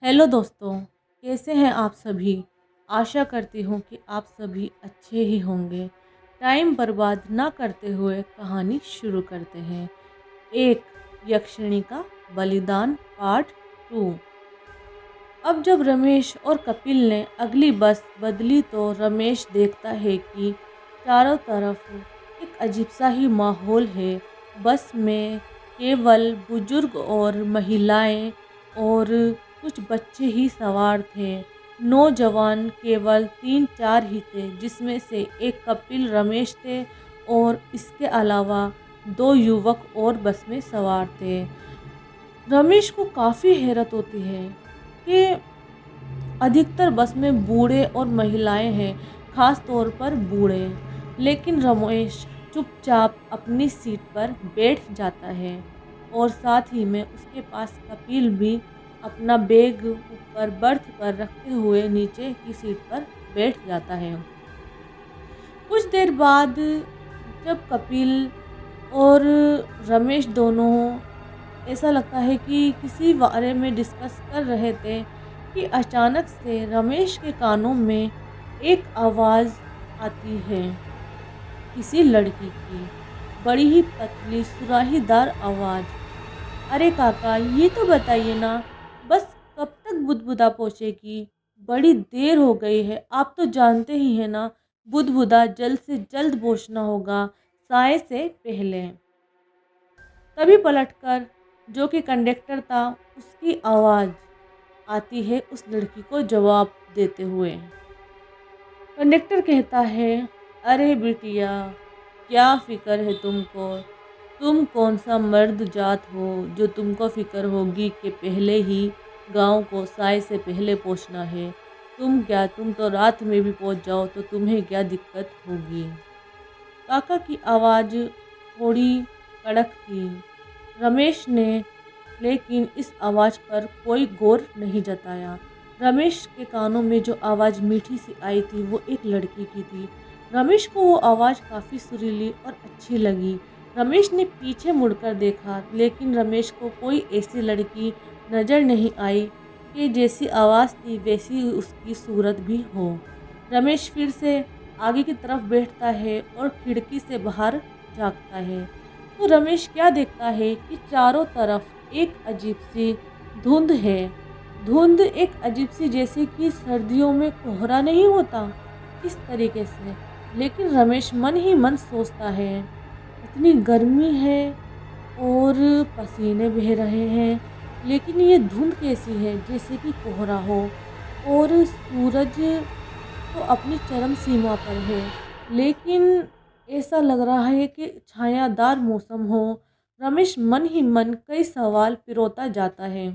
Hello दोस्तों, कैसे हैं आप सभी। आशा करती हूँ कि आप सभी अच्छे ही होंगे। टाइम बर्बाद ना करते हुए कहानी शुरू करते हैं। एक यक्षिणी का बलिदान पार्ट 2। अब जब रमेश और कपिल ने अगली बस बदली तो रमेश देखता है कि चारों तरफ एक अजीब सा ही माहौल है। बस में केवल बुजुर्ग और महिलाएं और कुछ बच्चे ही सवार थे। नौजवान केवल 3-4 ही थे, जिसमें से एक कपिल, रमेश थे और इसके अलावा 2 युवक और बस में सवार थे। रमेश को काफ़ी हैरत होती है कि अधिकतर बस में बूढ़े और महिलाएं हैं, खास तौर पर बूढ़े। लेकिन रमेश चुपचाप अपनी सीट पर बैठ जाता है और साथ ही में उसके पास कपिल भी अपना बैग ऊपर बर्थ पर रखते हुए नीचे की सीट पर बैठ जाता है। कुछ देर बाद जब कपिल और रमेश दोनों, ऐसा लगता है कि किसी बारे में डिस्कस कर रहे थे कि अचानक से रमेश के कानों में एक आवाज़ आती है, किसी लड़की की, बड़ी ही पतली सुराहीदार आवाज़। अरे काका, ये तो बताइए ना, बस कब तक बुदबुदा पहुँचेगी? बड़ी देर हो गई है, आप तो जानते ही हैं ना, बुदबुदा जल्द से जल्द पहुँचना होगा, साय से पहले। तभी पलटकर जो कि कंडक्टर था, उसकी आवाज़ आती है उस लड़की को जवाब देते हुए। कंडक्टर कहता है, अरे बिटिया, क्या फ़िक्र है तुमको? तुम कौन सा मर्द जात हो जो तुमको फ़िक्र होगी कि पहले ही गांव को साय से पहले पहुंचना है। तुम तो रात में भी पहुंच जाओ तो तुम्हें क्या दिक्कत होगी। काका की आवाज़ थोड़ी कड़क थी। रमेश ने लेकिन इस आवाज़ पर कोई गौर नहीं जताया। रमेश के कानों में जो आवाज़ मीठी सी आई थी वो एक लड़की की थी। रमेश को वो आवाज़ काफ़ी सुरीली और अच्छी लगी। रमेश ने पीछे मुड़कर देखा, लेकिन रमेश को कोई ऐसी लड़की नज़र नहीं आई कि जैसी आवाज़ थी वैसी उसकी सूरत भी हो। रमेश फिर से आगे की तरफ बैठता है और खिड़की से बाहर झाँकता है। तो रमेश क्या देखता है कि चारों तरफ एक अजीब सी धुंध है। धुंध एक अजीब सी, जैसे कि सर्दियों में कोहरा नहीं होता, इस तरीके से। लेकिन रमेश मन ही मन सोचता है, इतनी गर्मी है और पसीने बह रहे हैं, लेकिन ये धुंध कैसी है, जैसे कि कोहरा हो। और सूरज तो अपनी चरम सीमा पर है, लेकिन ऐसा लग रहा है कि छायादार मौसम हो। रमेश मन ही मन कई सवाल पिरोता जाता है।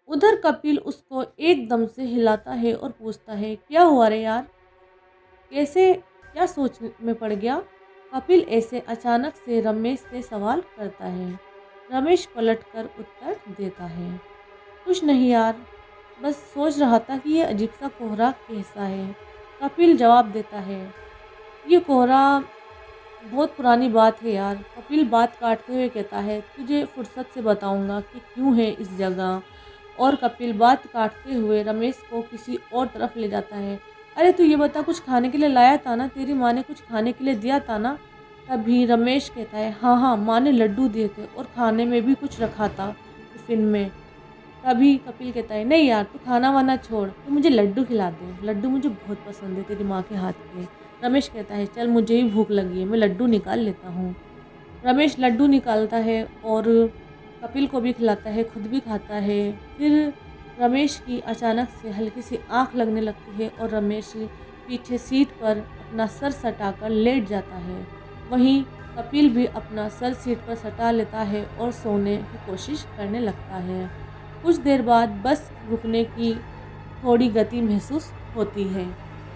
उधर कपिल उसको एकदम से हिलाता है और पूछता है, क्या हुआ रे यार, कैसे, क्या सोच में पड़ गया? कपिल ऐसे अचानक से रमेश से सवाल करता है। रमेश पलटकर उत्तर देता है, कुछ नहीं यार, बस सोच रहा था कि ये अजीब सा कोहरा कैसा है। कपिल जवाब देता है, ये कोहरा बहुत पुरानी बात है यार। कपिल बात काटते हुए कहता है, तुझे फुर्सत से बताऊंगा कि क्यों है इस जगह। और कपिल बात काटते हुए रमेश को किसी और तरफ ले जाता है। अरे तू ये बता, कुछ खाने के लिए लाया था ना, तेरी माँ ने कुछ खाने के लिए दिया था ना? तभी रमेश कहता है, हाँ हाँ, माँ ने लड्डू दिए थे और खाने में भी कुछ रखा था टिफ़िन में। तभी कपिल कहता है, नहीं यार, तू खाना वाना छोड़, तू मुझे लड्डू खिला दे, लड्डू मुझे बहुत पसंद है तेरी माँ के हाथ के। रमेश कहता है, चल मुझे भी भूख लगी है, मैं लड्डू निकाल लेता हूँ। रमेश लड्डू निकालता है और कपिल को भी खिलाता है, खुद भी खाता है। फिर रमेश की अचानक से हल्की सी आँख लगने लगती है और रमेश पीछे सीट पर अपना सर सटाकर लेट जाता है। वहीं कपिल भी अपना सर सीट पर सटा लेता है और सोने की कोशिश करने लगता है। कुछ देर बाद बस रुकने की थोड़ी गति महसूस होती है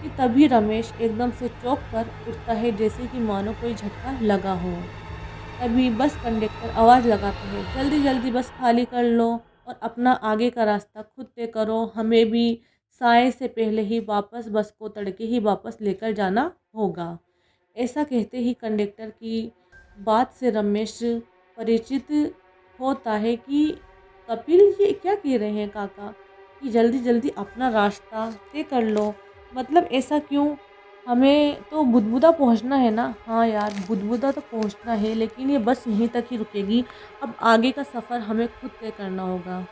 कि तभी रमेश एकदम से चौंक कर उठता है, जैसे कि मानो कोई झटका लगा हो। तभी बस कंडक्टर आवाज़ लगाता है, जल्दी जल्दी बस खाली कर लो और अपना आगे का रास्ता खुद तय करो, हमें भी साय से पहले ही वापस, बस को तड़के ही वापस लेकर जाना होगा। ऐसा कहते ही कंडक्टर की बात से रमेश परिचित होता है कि कपिल ये क्या कह रहे हैं काका कि जल्दी जल्दी अपना रास्ता तय कर लो, मतलब ऐसा क्यों? हमें तो बुदबुदा पहुंचना है ना। हाँ यार, बुदबुदा तो पहुंचना है, लेकिन ये बस यहीं तक ही रुकेगी। अब आगे का सफ़र हमें खुद तय करना होगा।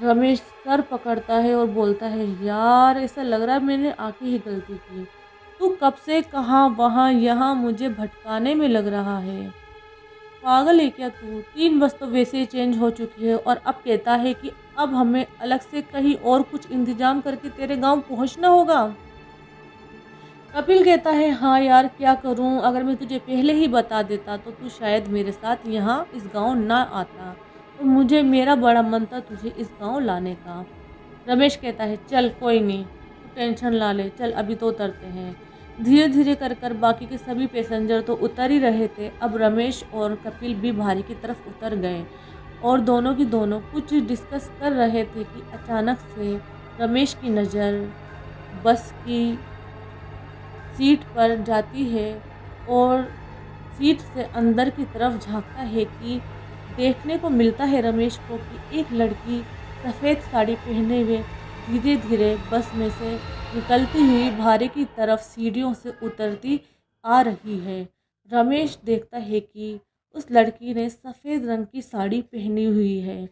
रमेश सर पकड़ता है और बोलता है, यार ऐसा लग रहा है मैंने आके ही गलती की। तू कब से कहाँ वहाँ यहाँ मुझे भटकाने में लग रहा है। पागल है क्या तू? 3 बस तो वैसे ही चेंज हो चुकी है और अब कहता है कि अब हमें अलग से कहीं और कुछ इंतजाम करके तेरे गांव पहुंचना होगा। कपिल कहता है, हाँ यार क्या करूं, अगर मैं तुझे पहले ही बता देता तो तू शायद मेरे साथ यहाँ इस गांव ना आता, और मुझे मेरा बड़ा मन था तुझे इस गांव लाने का। रमेश कहता है, चल कोई नहीं, तू टेंशन ला ले, चल अभी तो उतरते हैं। धीरे धीरे कर कर बाकी के सभी पैसेंजर तो उतर ही रहे थे। अब रमेश और कपिल भी भारी की तरफ उतर गए और दोनों की दोनों कुछ डिस्कस कर रहे थे कि अचानक से रमेश की नज़र बस की सीट पर जाती है और सीट से अंदर की तरफ झांकता है कि देखने को मिलता है रमेश को कि एक लड़की सफ़ेद साड़ी पहने हुए धीरे धीरे बस में से निकलती हुई भारे की तरफ सीढ़ियों से उतरती आ रही है। रमेश देखता है कि उस लड़की ने सफ़ेद रंग की साड़ी पहनी हुई है,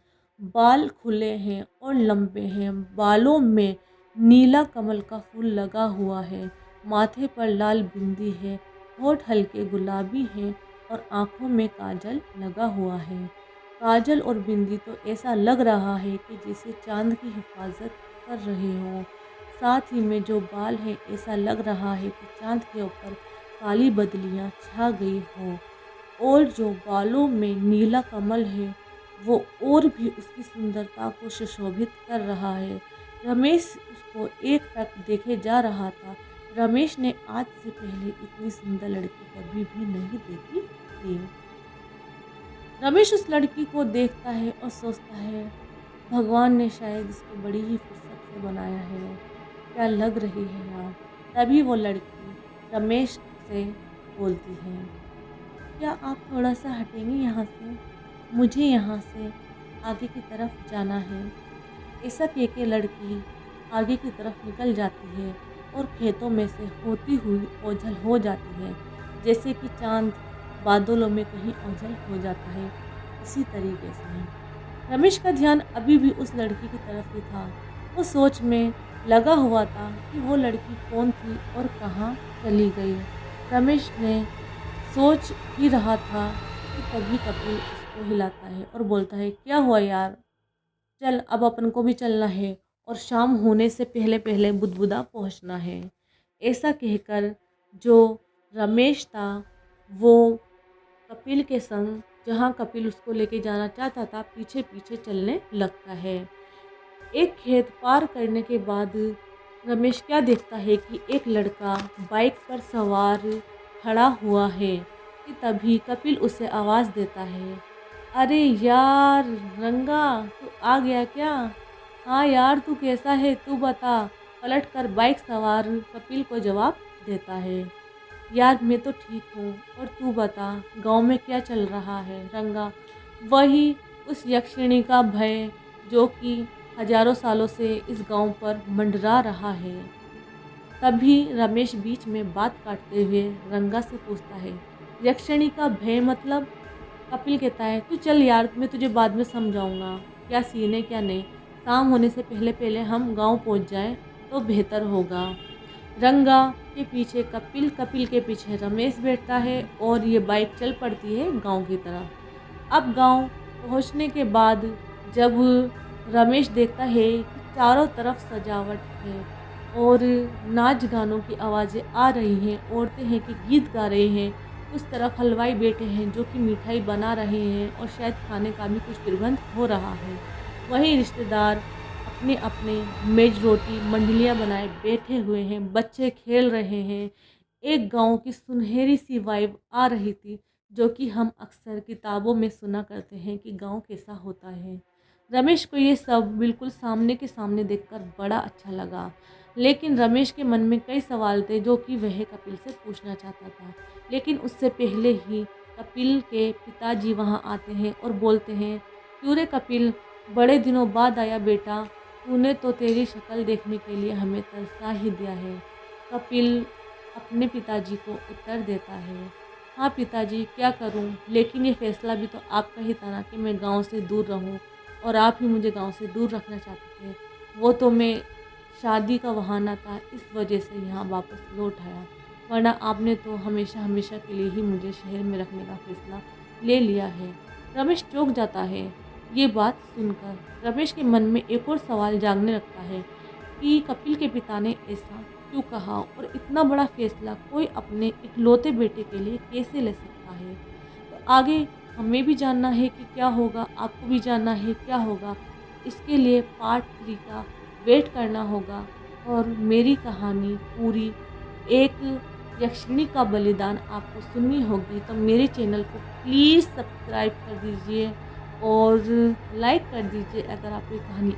बाल खुले हैं और लंबे हैं, बालों में नीला कमल का फूल लगा हुआ है, माथे पर लाल बिंदी है, होठ हल्के गुलाबी हैं और आँखों में काजल लगा हुआ है। काजल और बिंदी तो ऐसा लग रहा है कि जैसे चाँद की हिफाज़त कर रहे हों। साथ ही में जो बाल हैं ऐसा लग रहा है कि चाँद के ऊपर काली बदलियाँ छा गई हों, और जो बालों में नीला कमल है वो और भी उसकी सुंदरता को सुशोभित कर रहा है। रमेश उसको एक टक देखे जा रहा था। रमेश ने आज से पहले इतनी सुंदर लड़की कभी भी नहीं देखी थी। रमेश उस लड़की को देखता है और सोचता है, भगवान ने शायद इसको बड़ी ही फुर्सत से बनाया है, क्या लग रही है यार। तभी वो लड़की रमेश से बोलती है, क्या आप थोड़ा सा हटेंगे यहाँ से, मुझे यहाँ से आगे की तरफ जाना है। ऐसा कह के लड़की आगे की तरफ निकल जाती है और खेतों में से होती हुई ओझल हो जाती है, जैसे कि चांद बादलों में कहीं ओझल हो जाता है। इसी तरीके से रमेश का ध्यान अभी भी उस लड़की की तरफ ही था। वो सोच में लगा हुआ था कि वो लड़की कौन थी और कहाँ चली गई। रमेश ने सोच ही रहा था कि तभी कपिल उसको हिलाता है और बोलता है, क्या हुआ यार, चल अब अपन को भी चलना है और शाम होने से पहले पहले बुदबुदा पहुंचना है। ऐसा कहकर जो रमेश था वो कपिल के संग, जहां कपिल उसको लेके जाना चाहता था, पीछे पीछे चलने लगता है। एक खेत पार करने के बाद रमेश क्या देखता है कि एक लड़का बाइक पर सवार खड़ा हुआ है कि तभी कपिल उसे आवाज़ देता है, अरे यार रंगा, तू आ गया क्या? हाँ यार, तू कैसा है तू बता, पलट कर बाइक सवार कपिल को जवाब देता है। यार मैं तो ठीक हूँ, और तू बता गांव में क्या चल रहा है रंगा? वही उस यक्षिणी का भय जो कि हजारों सालों से इस गांव पर मंडरा रहा है। तभी रमेश बीच में बात काटते हुए रंगा से पूछता है, यक्षिणी का भय मतलब? कपिल कहता है, तू चल यार, मैं तुझे बाद में समझाऊंगा क्या सीन है क्या नहीं। शाम होने से पहले पहले हम गांव पहुंच जाएं तो बेहतर होगा। रंगा के पीछे कपिल, कपिल के पीछे रमेश बैठता है और ये बाइक चल पड़ती है गांव की तरफ। अब गांव पहुंचने के बाद जब रमेश देखता है कि चारों तरफ सजावट है और नाच गानों की आवाज़ें आ रही हैं, औरतें हैं कि गीत गा रहे हैं, उस तरफ हलवाई बैठे हैं जो कि मिठाई बना रहे हैं और शायद खाने का भी कुछ प्रबंध हो रहा है। वहीं रिश्तेदार अपने अपने मेज रोटी मंडलियाँ बनाए बैठे हुए हैं, बच्चे खेल रहे हैं। एक गांव की सुनहरी सी वाइब आ रही थी, जो कि हम अक्सर किताबों में सुना करते हैं कि गांव कैसा होता है। रमेश को ये सब बिल्कुल सामने के सामने देखकर बड़ा अच्छा लगा, लेकिन रमेश के मन में कई सवाल थे जो कि वह कपिल से पूछना चाहता था। लेकिन उससे पहले ही कपिल के पिताजी वहां आते हैं और बोलते हैं, क्यों रे कपिल, बड़े दिनों बाद आया बेटा, तूने तो तेरी शक्ल देखने के लिए हमें तरसा ही दिया है। कपिल अपने पिताजी को उत्तर देता है, हाँ पिताजी क्या करूं, लेकिन ये फैसला भी तो आपका ही था ना कि मैं गांव से दूर रहूं और आप ही मुझे गांव से दूर रखना चाहते थे। वो तो मैं शादी का बहाना था, इस वजह से यहाँ वापस लौट आया, वरना आपने तो हमेशा हमेशा के लिए ही मुझे शहर में रखने का फैसला ले लिया है। रमेश चौंक जाता है। ये बात सुनकर रमेश के मन में एक और सवाल जागने लगता है कि कपिल के पिता ने ऐसा क्यों कहा और इतना बड़ा फैसला कोई अपने इकलौते बेटे के लिए कैसे ले सकता है। तो आगे हमें भी जानना है कि क्या होगा, आपको भी जानना है क्या होगा। इसके लिए पार्ट 3 का वेट करना होगा और मेरी कहानी पूरी एक यक्षिणी का बलिदान आपको सुननी होगी तो मेरे चैनल को प्लीज़ सब्सक्राइब कर दीजिए और लाइक कर दीजिए अगर आपको ये कहानी